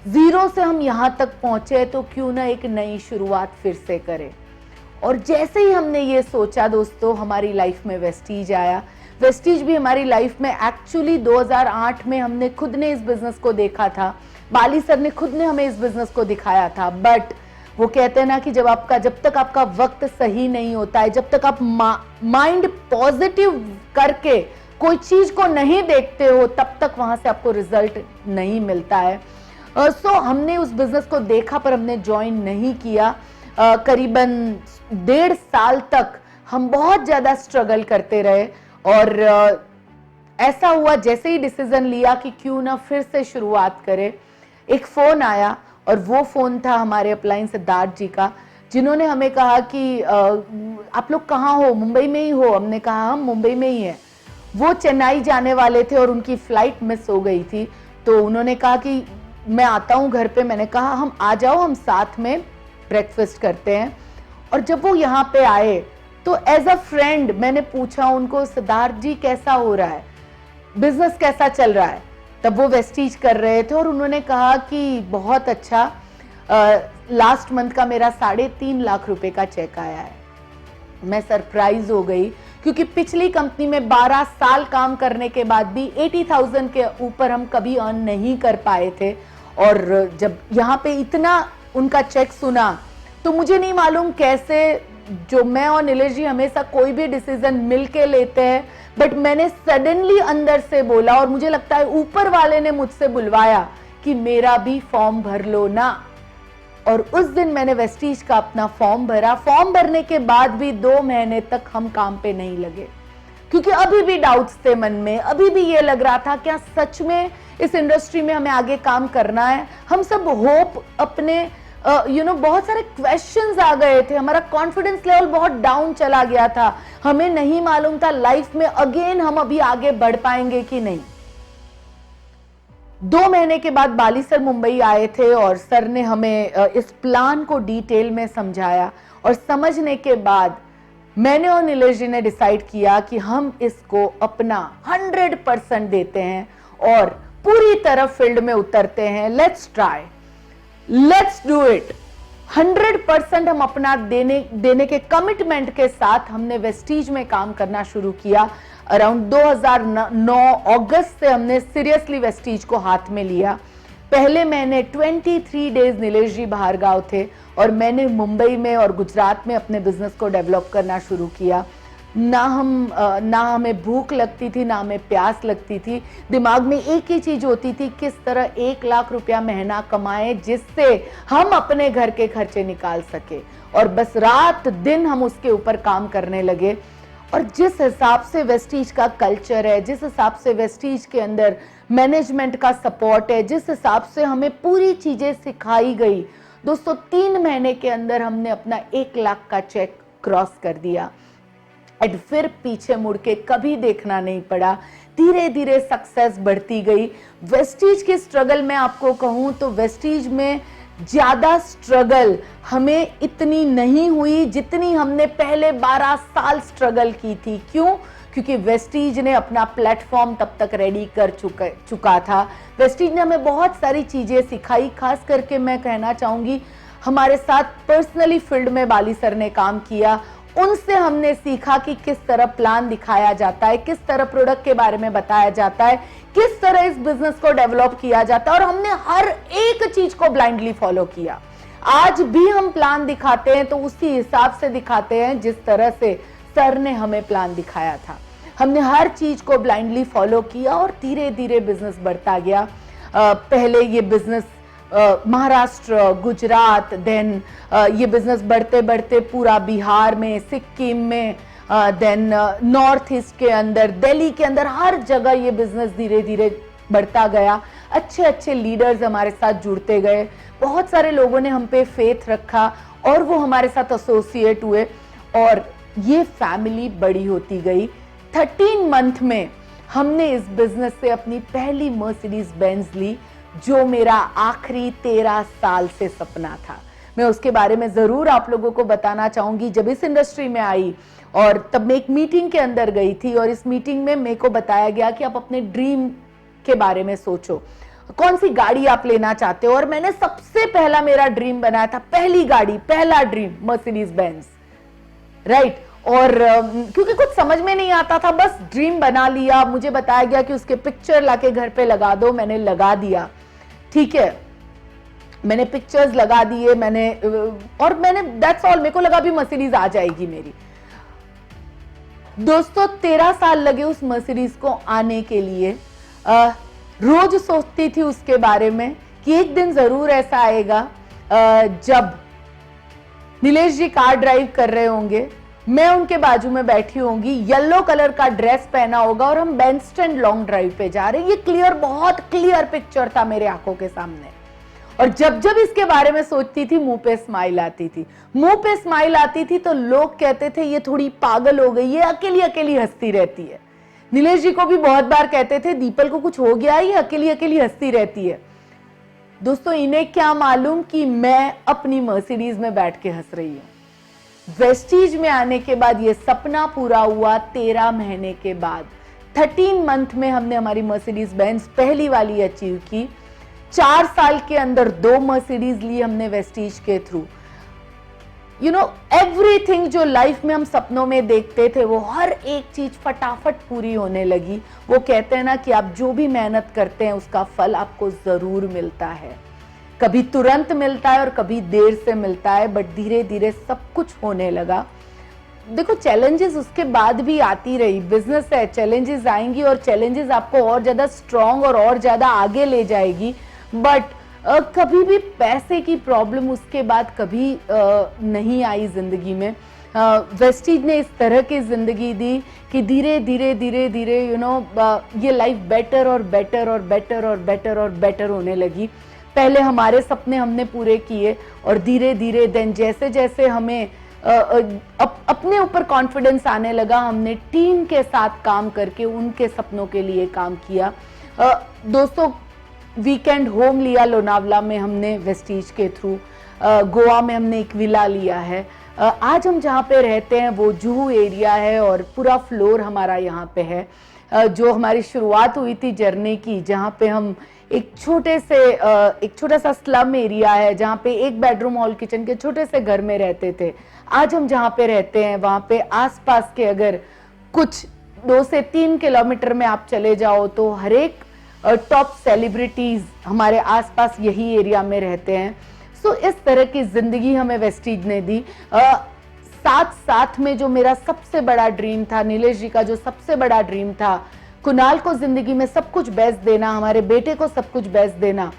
जीरो से हम यहां तक पहुंचे, तो क्यों ना एक नई शुरुआत फिर से करें। और जैसे ही हमने ये सोचा दोस्तों, हमारी लाइफ में वेस्टीज आया। वेस्टीज भी हमारी लाइफ में एक्चुअली 2008 में हमने खुद ने इस बिजनेस को देखा था, बाली सर ने खुद ने हमें इस बिजनेस को दिखाया था। बट वो कहते हैं ना कि जब तक आपका वक्त सही नहीं होता है, जब तक आप माइंड पॉजिटिव करके कोई चीज को नहीं देखते हो, तब तक वहां से आपको रिजल्ट नहीं मिलता है। सो हमने उस बिजनेस को देखा पर हमने ज्वाइन नहीं किया। करीबन 1.5 साल तक हम बहुत ज्यादा स्ट्रगल करते रहे और ऐसा हुआ जैसे ही डिसीजन लिया कि क्यों ना फिर से शुरुआत करें, एक फोन आया और वो फोन था हमारे अपलाइन सिद्धार्थ जी का, जिन्होंने हमें कहा कि आप लोग कहाँ हो, मुंबई में ही हो। हमने कहा हम मुंबई में ही हैं। वो चेन्नई जाने वाले थे और उनकी फ्लाइट मिस हो गई थी, तो उन्होंने कहा कि मैं आता हूँ घर पे। मैंने कहा हम आ जाओ, हम साथ में ब्रेकफास्ट करते हैं। और जब वो यहाँ पे आए तो एज अ फ्रेंड मैंने पूछा उनको, सिद्धार्थ जी कैसा हो रहा है, बिजनेस कैसा चल रहा है। तब वो वेस्टीज कर रहे थे और उन्होंने कहा कि बहुत अच्छा, लास्ट मंथ का मेरा 3.5 लाख रुपए का चेक आया है। मैं सरप्राइज हो गई क्योंकि पिछली कंपनी में 12 साल काम करने के बाद भी 80,000 के ऊपर हम कभी अर्न नहीं कर पाए थे। और जब यहाँ पे इतना उनका चेक सुना तो मुझे नहीं मालूम कैसे, जो मैं और नीलेश जी हमेशा कोई भी डिसीजन मिलके लेते हैं, बट मैंने सडनली अंदर से बोला और मुझे लगता है ऊपर वाले ने मुझसे बुलवाया कि मेरा भी फॉर्म भर लो ना। और उस दिन मैंने वेस्टीज का अपना फॉर्म भरा। फॉर्म भरने के बाद भी 2 महीने तक हम काम पे नहीं लगे क्योंकि अभी भी डाउट्स थे मन में, अभी भी ये लग रहा था क्या सच में इस इंडस्ट्री में हमें आगे काम करना है। हम सब होप अपने बहुत सारे क्वेश्चंस आ गए थे, हमारा कॉन्फिडेंस लेवल बहुत डाउन चला गया था, हमें नहीं मालूम था लाइफ में अगेन हम अभी आगे बढ़ पाएंगे कि नहीं। 2 महीने के बाद बाली सर मुंबई आए थे और सर ने हमें इस प्लान को डिटेल में समझाया और समझने के बाद मैंने और नीलेश जी ने डिसाइड किया कि हम इसको अपना 100% देते हैं और पूरी तरह फील्ड में उतरते हैं। Let's try, let's do it. 100% हम अपना देने के कमिटमेंट के साथ हमने वेस्टीज में काम करना शुरू किया। अराउंड 2009 अगस्त से हमने सीरियसली वेस्टीज को हाथ में लिया। पहले महीने 23 डेज नीलेश जी बाहर गांव थे और मैंने मुंबई में और गुजरात में अपने बिजनेस को डेवलप करना शुरू किया। ना हमें भूख लगती थी, ना हमें प्यास लगती थी। दिमाग में एक ही चीज होती थी, किस तरह 1 लाख रुपया महीना कमाए जिससे हम अपने घर के खर्चे निकाल सके। और बस रात दिन हम उसके ऊपर काम करने लगे। और जिस हिसाब से वेस्टीज का कल्चर है, जिस हिसाब से वेस्टीज के अंदर मैनेजमेंट का सपोर्ट है, जिस हिसाब से हमें पूरी चीजें सिखाई गई, दोस्तों 3 महीने के अंदर हमने अपना 1 लाख का चेक क्रॉस कर दिया। एंड फिर पीछे मुड़ के कभी देखना नहीं पड़ा। धीरे धीरे सक्सेस बढ़ती गई। वेस्टीज की स्ट्रगल में आपको कहूं तो वेस्टीज में ज्यादा स्ट्रगल हमें इतनी नहीं हुई जितनी हमने पहले 12 साल स्ट्रगल की थी। क्यों? क्योंकि वेस्टीज ने अपना प्लेटफॉर्म तब तक रेडी कर चुका था। वेस्टीज ने हमें बहुत सारी चीज़ें सिखाई, खास करके मैं कहना चाहूँगी हमारे साथ पर्सनली फील्ड में बाली सर ने काम किया। उनसे हमने सीखा कि किस तरह प्लान दिखाया जाता है, किस तरह प्रोडक्ट के बारे में बताया जाता है, किस तरह इस बिजनेस को डेवलप किया जाता है, और हमने हर एक चीज को ब्लाइंडली फॉलो किया। आज भी हम प्लान दिखाते हैं तो उसी हिसाब से दिखाते हैं जिस तरह से सर ने हमें प्लान दिखाया था। हमने हर चीज को ब्लाइंडली फॉलो किया और धीरे धीरे बिजनेस बढ़ता गया। पहले ये बिजनेस महाराष्ट्र, गुजरात, देन ये बिजनेस बढ़ते बढ़ते पूरा बिहार में, सिक्किम में, देन नॉर्थ ईस्ट के अंदर, दिल्ली के अंदर, हर जगह ये बिजनेस धीरे धीरे बढ़ता गया। अच्छे अच्छे लीडर्स हमारे साथ जुड़ते गए, बहुत सारे लोगों ने हम पे फेथ रखा और वो हमारे साथ एसोसिएट हुए और ये फैमिली बड़ी होती गई। 13 मंथ में हमने इस बिजनेस से अपनी पहली मर्सिडीज बेंज ली, जो मेरा आखिरी 13 साल से सपना था। मैं उसके बारे में जरूर आप लोगों को बताना चाहूंगी। जब इस इंडस्ट्री में आई और तब मैं एक मीटिंग के अंदर गई थी और इस मीटिंग में मेरे को बताया गया कि आप अपने ड्रीम के बारे में सोचो, कौन सी गाड़ी आप लेना चाहते हो। और मैंने सबसे पहला मेरा ड्रीम बनाया था, पहली गाड़ी, पहला ड्रीम मर्सिडीज बेंज, राइट। और क्योंकि कुछ समझ में नहीं आता था, बस ड्रीम बना लिया। मुझे बताया गया कि उसके पिक्चर लाके घर पे लगा दो, मैंने लगा दिया, ठीक है। मैंने पिक्चर्स लगा दिए, मैंने दैट्स ऑल। मेरे को लगा भी मर्सिडीज आ जाएगी मेरी। दोस्तों 13 साल लगे उस मर्सिडीज को आने के लिए। रोज सोचती थी उसके बारे में कि एक दिन जरूर ऐसा आएगा जब नीलेश जी कार ड्राइव कर रहे होंगे, मैं उनके बाजू में बैठी होंगी, येलो कलर का ड्रेस पहना होगा और हम बेंस्टन लॉन्ग ड्राइव पे जा रहे हैं। ये क्लियर, बहुत क्लियर पिक्चर था मेरे आंखों के सामने। और जब जब इसके बारे में सोचती थी मुंह पे स्माइल आती थी। मुंह पे स्माइल आती थी तो लोग कहते थे ये थोड़ी पागल हो गई, ये अकेली अकेली हंसती रहती है। नीलेश जी को भी बहुत बार कहते थे दीपल को कुछ हो गया, ये अकेली अकेली हंसती रहती है। दोस्तों इन्हें क्या मालूम कि मैं अपनी मर्सिडीज में बैठ के हंस रही हूं। वेस्टीज में आने के बाद ये सपना पूरा हुआ 13 महीने के बाद। 13 मंथ में हमने हमारी मर्सिडीज बेंज पहली वाली अचीव की। 4 साल के अंदर 2 मर्सिडीज ली हमने वेस्टीज के थ्रू। यू नो एवरीथिंग जो लाइफ में हम सपनों में देखते थे वो हर एक चीज फटाफट पूरी होने लगी। वो कहते हैं ना कि आप जो भी मेहनत करते हैं उसका फल आपको जरूर मिलता है। कभी तुरंत मिलता है और कभी देर से मिलता है, बट धीरे धीरे सब कुछ होने लगा। देखो चैलेंजेस उसके बाद भी आती रही, बिजनेस है, चैलेंजेस आएंगी और चैलेंजेस आपको और ज्यादा स्ट्रांग और ज्यादा आगे ले जाएगी। बट कभी भी पैसे की प्रॉब्लम उसके बाद कभी नहीं आई जिंदगी में। वेस्टीज ने इस तरह की जिंदगी दी कि धीरे धीरे धीरे धीरे ये लाइफ बेटर और बेटर और बेटर और बेटर और बेटर होने लगी। पहले हमारे सपने हमने पूरे किए और धीरे धीरे देन जैसे जैसे हमें अपने ऊपर कॉन्फिडेंस आने लगा, हमने टीम के साथ काम करके उनके सपनों के लिए काम किया। दोस्तों वीकेंड होम लिया लोनावला में हमने वेस्टीज के थ्रू। गोवा में हमने एक विला लिया है। आज हम जहाँ पे रहते हैं वो जुहू एरिया है और पूरा फ्लोर हमारा यहाँ पे है। जो हमारी शुरुआत हुई थी जर्नी की, जहाँ पे हम एक छोटा सा स्लम एरिया है जहाँ पे 1 बेडरूम हॉल किचन के छोटे से घर में रहते थे। आज हम जहाँ पे रहते हैं वहाँ पे आसपास के अगर कुछ 2 से 3 किलोमीटर में आप चले जाओ तो हर एक टॉप सेलिब्रिटीज हमारे आसपास यही एरिया में रहते हैं। सो इस तरह की जिंदगी हमें वेस्टीज ने दी। साथ साथ में जो मेरा सबसे बड़ा ड्रीम था, नीलेश जी का जो सबसे बड़ा ड्रीम था, कुणाल को जिंदगी में सब कुछ बेस्ट देना, हमारे बेटे को सब कुछ बेस्ट देना,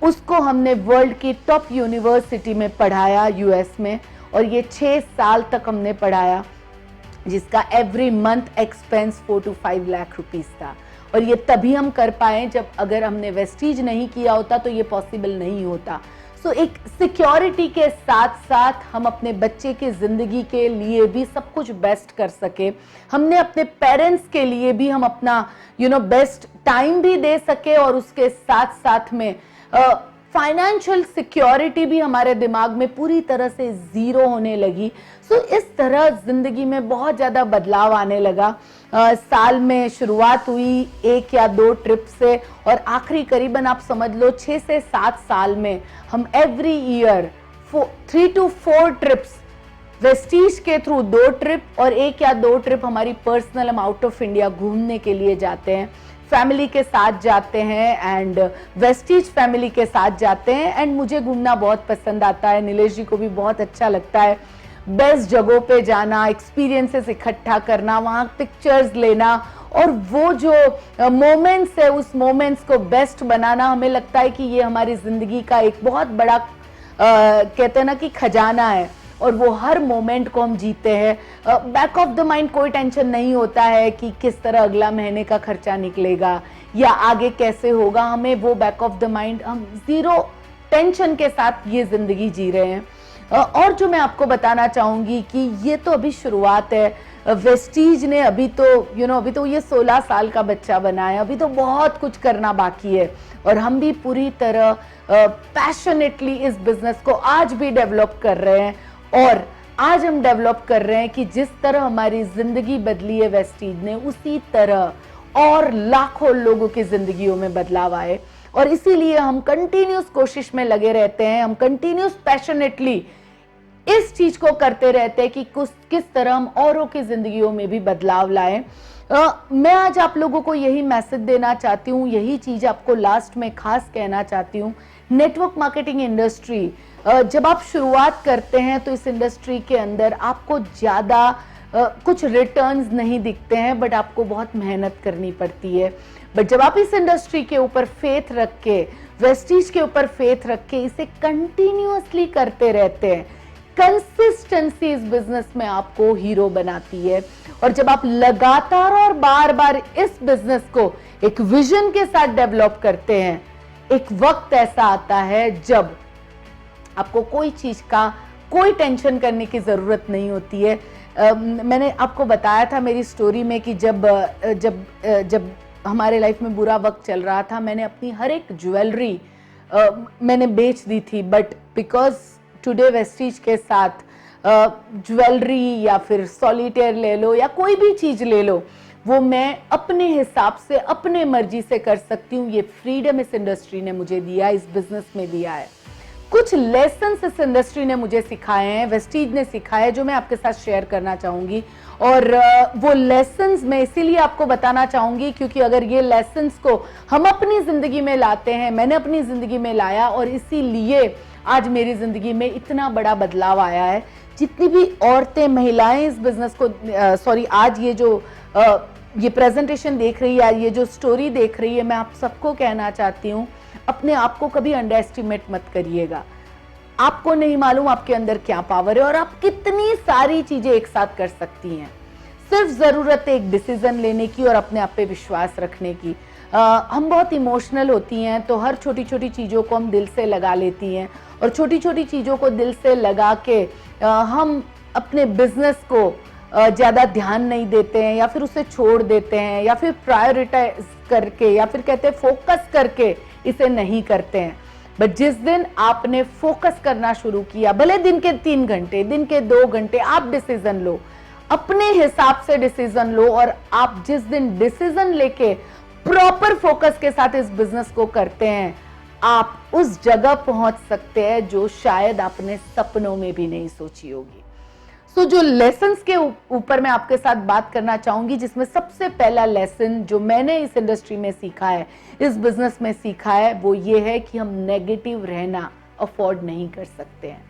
उसको हमने वर्ल्ड की टॉप यूनिवर्सिटी में पढ़ाया यूएस में। और ये 6 साल तक हमने पढ़ाया, जिसका every month expense 4 to 5 lakh rupees था। और ये तभी हम कर पाए जब अगर हमने वेस्टीज नहीं किया होता तो ये पॉसिबल नहीं होता। सो एक सिक्योरिटी के साथ साथ हम अपने बच्चे की जिंदगी के लिए भी सब कुछ बेस्ट कर सके। हमने अपने पेरेंट्स के लिए भी हम अपना बेस्ट टाइम भी दे सके और उसके साथ साथ में फाइनेंशियल सिक्योरिटी भी हमारे दिमाग में पूरी तरह से जीरो होने लगी। सो इस तरह जिंदगी में बहुत ज्यादा बदलाव आने लगा। साल में शुरुआत हुई 1 या 2 ट्रिप से, और आखिरी करीबन आप समझ लो 6 से 7 साल में हम every year 3 to 4 trips Vestige के थ्रू, 2 ट्रिप और 1 या 2 ट्रिप हमारी पर्सनल, हम आउट ऑफ इंडिया घूमने के लिए जाते हैं, फैमिली के साथ जाते हैं एंड वेस्टीज फैमिली के साथ जाते हैं। एंड मुझे घूमना बहुत पसंद आता है, नीलेश जी को भी बहुत अच्छा लगता है। बेस्ट जगहों पे जाना, एक्सपीरियंसेस इकट्ठा करना, वहाँ पिक्चर्स लेना और वो जो मोमेंट्स है उस मोमेंट्स को बेस्ट बनाना, हमें लगता है कि ये हमारी जिंदगी का एक बहुत बड़ा कहते हैं ना कि खजाना है, और वो हर मोमेंट को हम जीते हैं। बैक ऑफ द माइंड कोई टेंशन नहीं होता है कि किस तरह अगला महीने का खर्चा निकलेगा या आगे कैसे होगा, हमें वो बैक ऑफ द माइंड, हम जीरो टेंशन के साथ ये जिंदगी जी रहे हैं। और जो मैं आपको बताना चाहूंगी कि ये तो अभी शुरुआत है। वेस्टीज ने अभी तो अभी तो ये 16 साल का बच्चा बना है, अभी तो बहुत कुछ करना बाकी है, और हम भी पूरी तरह पैशनेटली इस बिजनेस को आज भी डेवलप कर रहे हैं। और आज हम डेवलप कर रहे हैं कि जिस तरह हमारी जिंदगी बदली है वेस्टीज ने, उसी तरह और लाखों लोगों की जिंदगियों में बदलाव आए, और इसीलिए हम कंटिन्यूस कोशिश में लगे रहते हैं, हम कंटिन्यूस पैशनेटली इस चीज को करते रहते हैं कि किस तरह हम औरों की जिंदगियों में भी बदलाव लाएं। मैं आज आप लोगों को यही मैसेज देना चाहती हूँ, यही चीज आपको लास्ट में खास कहना चाहती हूँ। नेटवर्क मार्केटिंग इंडस्ट्री, जब आप शुरुआत करते हैं तो इस इंडस्ट्री के अंदर आपको ज्यादा कुछ रिटर्न्स नहीं दिखते हैं, बट आपको बहुत मेहनत करनी पड़ती है। बट जब आप इस इंडस्ट्री के ऊपर फेथ रख के, वेस्टीज के ऊपर फेथ रख के इसे कंटिन्यूअसली करते रहते हैं, कंसिस्टेंसी इस बिजनेस में आपको हीरो बनाती है। और जब आप लगातार और बार बार इस बिजनेस को एक विजन के साथ डेवलप करते हैं, एक वक्त ऐसा आता है जब आपको कोई चीज का कोई टेंशन करने की जरूरत नहीं होती है। मैंने आपको बताया था मेरी स्टोरी में कि जब हमारे लाइफ में बुरा वक्त चल रहा था, मैंने अपनी हर एक ज्वेलरी मैंने बेच दी थी, बट बिकॉज टुडे वेस्टीज के साथ ज्वेलरी या फिर सॉलिटेयर ले लो या कोई भी चीज ले लो, वो मैं अपने हिसाब से अपने मर्जी से कर सकती हूँ। ये फ्रीडम इस इंडस्ट्री ने मुझे दिया, इस बिजनेस में दिया है। कुछ लेसन्स इस इंडस्ट्री ने मुझे सिखाए हैं, वेस्टीज ने सिखाया है, जो मैं आपके साथ शेयर करना चाहूंगी। और वो लेसन्स मैं इसीलिए आपको बताना चाहूंगी क्योंकि अगर ये लेसन्स को हम अपनी जिंदगी में लाते हैं, मैंने अपनी जिंदगी में लाया और इसीलिए आज मेरी जिंदगी में इतना बड़ा बदलाव आया है। जितनी भी औरतें, महिलाएं इस बिजनेस को आज ये जो ये प्रेजेंटेशन देख रही है, ये जो स्टोरी देख रही है, मैं आप सबको कहना चाहती हूँ, अपने आप को कभी अंडर एस्टिमेट मत करिएगा। आपको नहीं मालूम आपके अंदर क्या पावर है और आप कितनी सारी चीजें एक साथ कर सकती हैं। सिर्फ जरूरत है एक डिसीजन लेने की और अपने आप पे विश्वास रखने की। हम बहुत इमोशनल होती हैं, तो हर छोटी छोटी चीजों को हम दिल से लगा लेती हैं, और छोटी छोटी चीजों को दिल से लगा के हम अपने बिजनेस को ज्यादा ध्यान नहीं देते हैं, या फिर उसे छोड़ देते हैं, या फिर प्रायोरिटाइज करके, या फिर कहते हैं फोकस करके इसे नहीं करते हैं। बट जिस दिन आपने फोकस करना शुरू किया, भले दिन के 3 घंटे, दिन के 2 घंटे, आप डिसीजन लो, अपने हिसाब से डिसीजन लो, और आप जिस दिन डिसीजन लेके प्रॉपर फोकस के साथ इस बिजनेस को करते हैं, आप उस जगह पहुंच सकते हैं जो शायद आपने सपनों में भी नहीं सोची होगी। सो जो लेसन्स के ऊपर मैं आपके साथ बात करना चाहूंगी, जिसमें सबसे पहला लेसन जो मैंने इस इंडस्ट्री में सीखा है, इस बिजनेस में सीखा है, वो ये है कि हम नेगेटिव रहना अफोर्ड नहीं कर सकते हैं।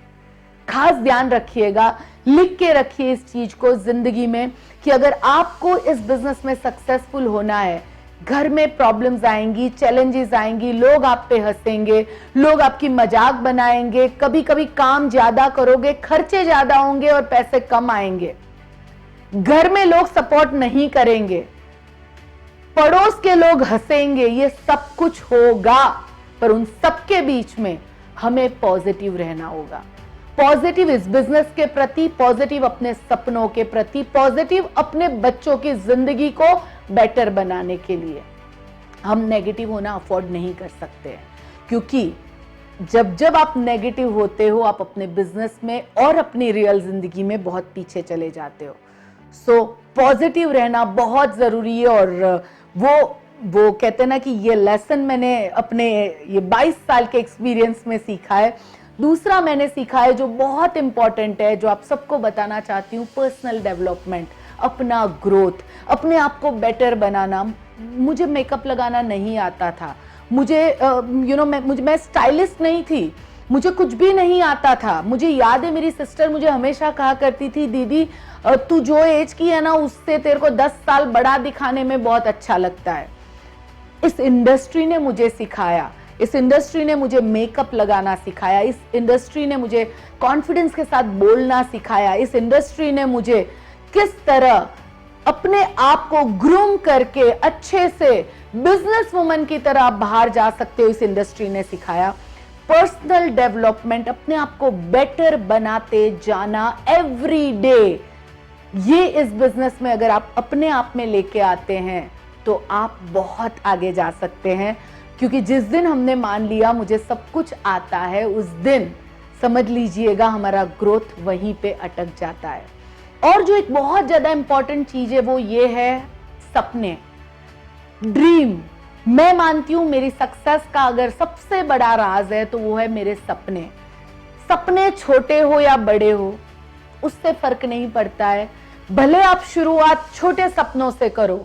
खास ध्यान रखिएगा, लिख के रखिए इस चीज को जिंदगी में कि अगर आपको इस बिजनेस में सक्सेसफुल होना है, घर में प्रॉब्लम्स आएंगी, चैलेंजेस आएंगी, लोग आप पे हंसेंगे, लोग आपकी मजाक बनाएंगे, कभी कभी काम ज्यादा करोगे, खर्चे ज्यादा होंगे और पैसे कम आएंगे, घर में लोग सपोर्ट नहीं करेंगे, पड़ोस के लोग हंसेंगे, ये सब कुछ होगा। पर उन सबके बीच में हमें पॉजिटिव रहना होगा। पॉजिटिव इस बिजनेस के प्रति, पॉजिटिव अपने सपनों के प्रति, पॉजिटिव अपने बच्चों की जिंदगी को बेटर बनाने के लिए। हम नेगेटिव होना अफोर्ड नहीं कर सकते हैं, क्योंकि जब जब आप नेगेटिव होते हो, आप अपने बिजनेस में और अपनी रियल जिंदगी में बहुत पीछे चले जाते हो। सो पॉजिटिव रहना बहुत ज़रूरी है। और वो कहते हैं ना कि ये लेसन मैंने अपने ये 22 साल के एक्सपीरियंस में सीखा है। दूसरा मैंने सीखा है जो बहुत इंपॉर्टेंट है, जो आप सबको बताना चाहती हूँ, पर्सनल डेवलपमेंट, अपना ग्रोथ, अपने आप को बेटर बनाना। मुझे मेकअप लगाना नहीं आता था, मुझे मैं स्टाइलिस्ट नहीं थी, मुझे कुछ भी नहीं आता था। मुझे याद है मेरी सिस्टर मुझे हमेशा कहा करती थी, दीदी तू जो एज की है ना उससे तेरे को 10 साल बड़ा दिखाने में बहुत अच्छा लगता है। इस इंडस्ट्री ने मुझे सिखाया, इस इंडस्ट्री ने मुझे मेकअप लगाना सिखाया, इस इंडस्ट्री ने मुझे कॉन्फिडेंस के साथ बोलना सिखाया, इस इंडस्ट्री ने मुझे किस तरह अपने आप को ग्रूम करके अच्छे से बिजनेस वुमन की तरह आप बाहर जा सकते हो, इस इंडस्ट्री ने सिखाया। पर्सनल डेवलपमेंट, अपने आप को बेटर बनाते जाना एवरी डे, ये इस बिजनेस में अगर आप अपने आप में लेके आते हैं तो आप बहुत आगे जा सकते हैं। क्योंकि जिस दिन हमने मान लिया मुझे सब कुछ आता है, उस दिन समझ लीजिएगा हमारा ग्रोथ वहीं पे अटक जाता है। और जो एक बहुत ज्यादा इंपॉर्टेंट चीज है वो ये है सपने, ड्रीम। मैं मानती हूं मेरी सक्सेस का अगर सबसे बड़ा राज है तो वो है मेरे सपने। सपने छोटे हो या बड़े हो उससे फर्क नहीं पड़ता है, भले आप शुरुआत छोटे सपनों से करो,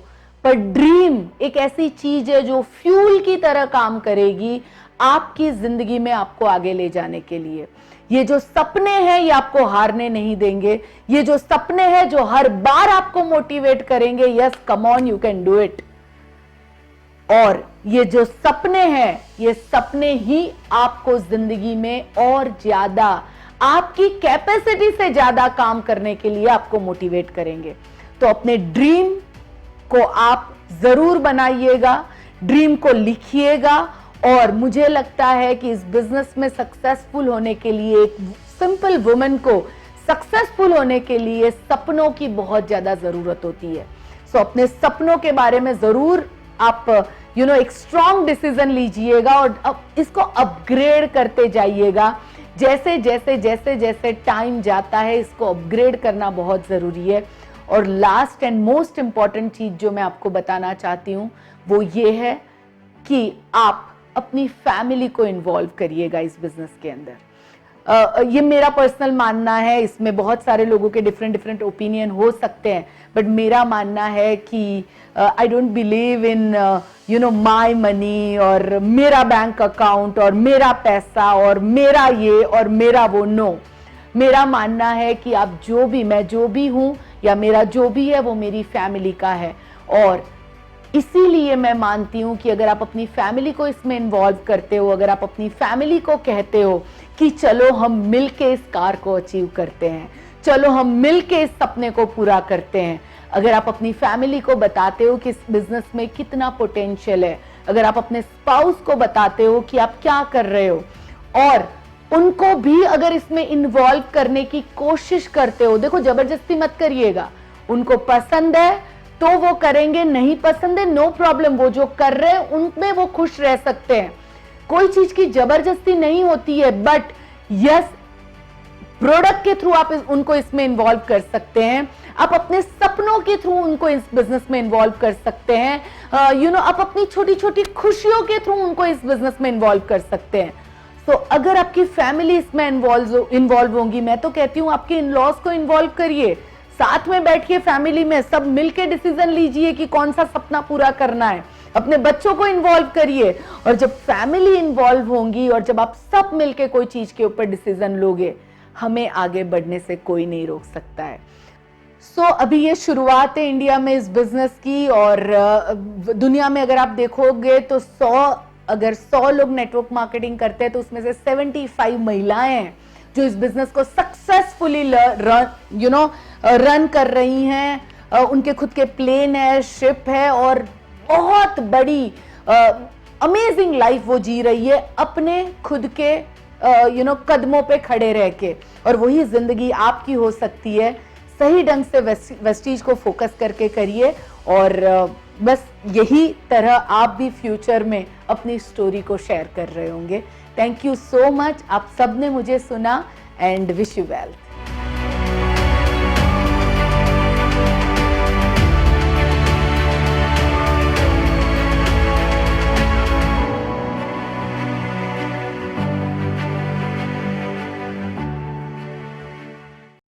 पर ड्रीम एक ऐसी चीज है जो फ्यूल की तरह काम करेगी आपकी जिंदगी में आपको आगे ले जाने के लिए। ये जो सपने हैं ये आपको हारने नहीं देंगे, ये जो सपने हैं जो हर बार आपको मोटिवेट करेंगे, yes come on you can do it. और ये जो सपने हैं ये सपने ही आपको जिंदगी में और ज्यादा आपकी कैपेसिटी से ज्यादा काम करने के लिए आपको मोटिवेट करेंगे। तो अपने ड्रीम को आप जरूर बनाइएगा, ड्रीम को लिखिएगा। और मुझे लगता है कि इस बिजनेस में सक्सेसफुल होने के लिए, एक सिंपल वुमन को सक्सेसफुल होने के लिए सपनों की बहुत ज्यादा जरूरत होती है। सो अपने सपनों के बारे में जरूर आप एक स्ट्रॉन्ग डिसीजन लीजिएगा और अब इसको अपग्रेड करते जाइएगा। जैसे जैसे जैसे जैसे टाइम जाता है इसको अपग्रेड करना बहुत जरूरी है। और लास्ट एंड मोस्ट इंपॉर्टेंट चीज जो मैं आपको बताना चाहती हूं वो ये है कि आप अपनी फैमिली को इन्वॉल्व करिएगा इस बिजनेस के अंदर। ये मेरा पर्सनल मानना है, इसमें बहुत सारे लोगों के डिफरेंट ओपिनियन हो सकते हैं, बट मेरा मानना है कि I don't believe in my money और मेरा बैंक अकाउंट और मेरा पैसा और मेरा ये और मेरा वो। नो, मेरा मानना है कि आप जो भी, मैं जो भी हूं या मेरा जो भी है वो मेरी फैमिली का है। और इसीलिए मैं मानती हूं कि अगर आप अपनी फैमिली को इसमें इन्वॉल्व करते हो, अगर आप अपनी फैमिली को कहते हो कि चलो हम मिलके इस कार को अचीव करते हैं, चलो हम मिलके इस सपने को पूरा करते हैं, अगर आप अपनी फैमिली को बताते हो कि इस बिजनेस में कितना पोटेंशियल है, अगर आप अपने स्पाउस को बताते हो कि आप क्या कर रहे हो और उनको भी अगर इसमें इन्वॉल्व करने की कोशिश करते हो, देखो जबरदस्ती मत करिएगा, उनको पसंद है तो वो करेंगे, नहीं पसंद है नो प्रॉब्लम, वो जो कर रहे हैं उनमें वो खुश रह सकते हैं। कोई चीज की जबरदस्ती नहीं होती है, बट यस प्रोडक्ट के थ्रू आप उनको इसमें इन्वॉल्व कर सकते हैं, आप अपने सपनों के थ्रू उनको इस बिजनेस में इन्वॉल्व कर सकते हैं, आप अपनी छोटी छोटी खुशियों के थ्रू उनको इस बिजनेस में इन्वॉल्व कर सकते हैं। तो अगर आपकी फैमिली इसमें इन्वॉल्व होंगी, मैं तो कहती हूं आपके इन लॉज को इन्वॉल्व करिए, साथ में बैठिए फैमिली में, सब मिलके डिसीजन लीजिए कि कौन सा सपना पूरा करना है, अपने बच्चों को इन्वॉल्व करिए। और जब फैमिली इन्वॉल्व होंगी और जब आप सब मिलके कोई चीज के ऊपर डिसीजन लोगे, हमें आगे बढ़ने से कोई नहीं रोक सकता है। सो अभी ये शुरुआत है इंडिया में इस बिजनेस की, और दुनिया में अगर आप देखोगे तो 100 लोग नेटवर्क मार्केटिंग करते हैं तो उसमें से 75 महिलाएं हैं जो इस बिजनेस को सक्सेसफुली रन कर रही हैं। उनके खुद के प्लेन है, शिप है और बहुत बड़ी अमेजिंग लाइफ वो जी रही है अपने खुद के कदमों पे खड़े रह के। और वही जिंदगी आपकी हो सकती है। सही ढंग से वेस्टीज को फोकस करके करिए और बस यही तरह आप भी फ्यूचर में अपनी स्टोरी को शेयर कर रहे होंगे। थैंक यू सो मच, आप सबने मुझे सुना एंड विश यू वेल।